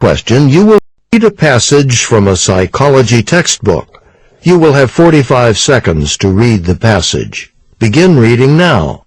Question: you will read a passage from a psychology textbook. You will have 45 seconds to read the passage. Begin reading now.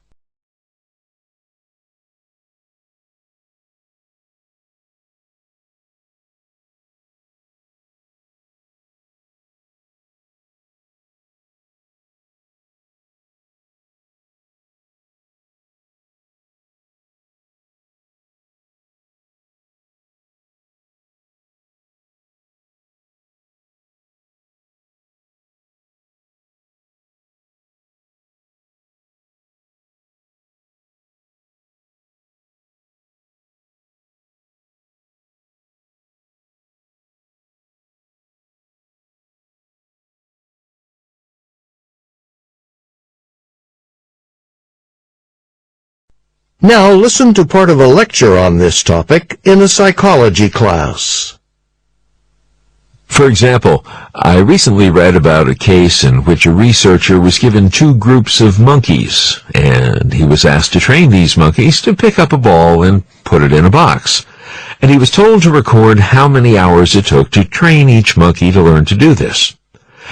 Now listen to part of a lecture on this topic in a psychology class. For example, I recently read about a case in which a researcher was given two groups of monkeys, and he was asked to train these monkeys to pick up a ball and put it in a box. And he was told to record how many hours it took to train each monkey to learn to do this.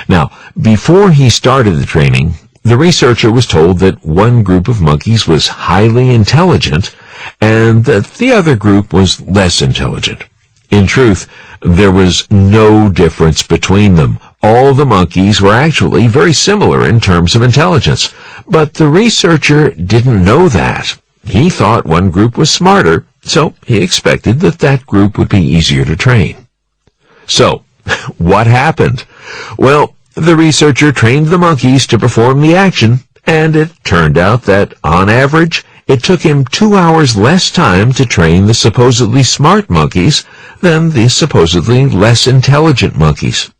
Now, before he started the training, the researcher was told that one group of monkeys was highly intelligent and that the other group was less intelligent. In truth, there was no difference between them. All the monkeys were actually very similar in terms of intelligence, but the researcher didn't know that. He thought one group was smarter, so he expected that that group would be easier to train. So, what happened? Well, the researcher trained the monkeys to perform the action, and it turned out that, on average, it took him 2 hours less time to train the supposedly smart monkeys than the supposedly less intelligent monkeys.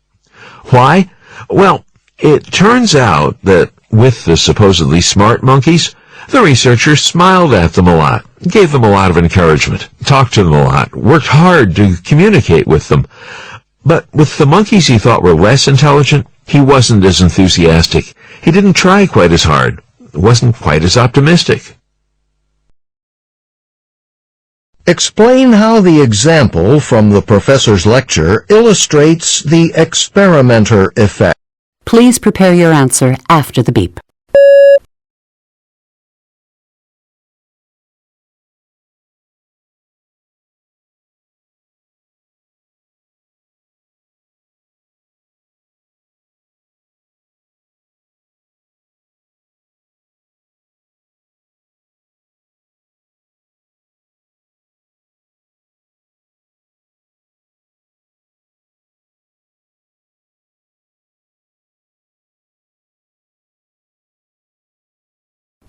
Why? Well, it turns out that with the supposedly smart monkeys, the researcher smiled at them a lot, gave them a lot of encouragement, talked to them a lot, worked hard to communicate with them. But with the monkeys he thought were less intelligent, he wasn't as enthusiastic. He didn't try quite as hard, wasn't quite as optimistic. Explain how the example from the professor's lecture illustrates the experimenter effect. Please prepare your answer after the beep.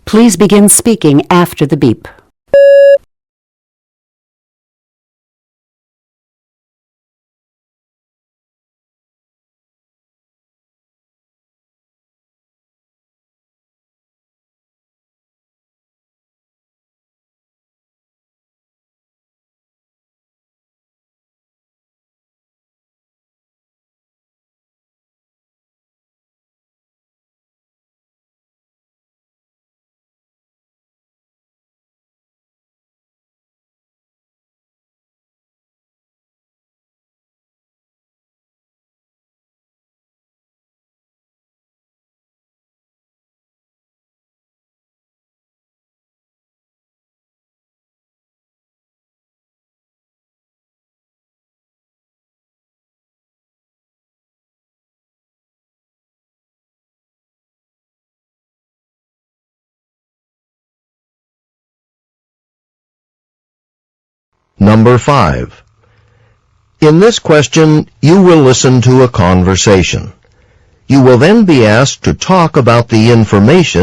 Please begin speaking after the beep. Number 5. In this question, you will listen to a conversation. You will then be asked to talk about the information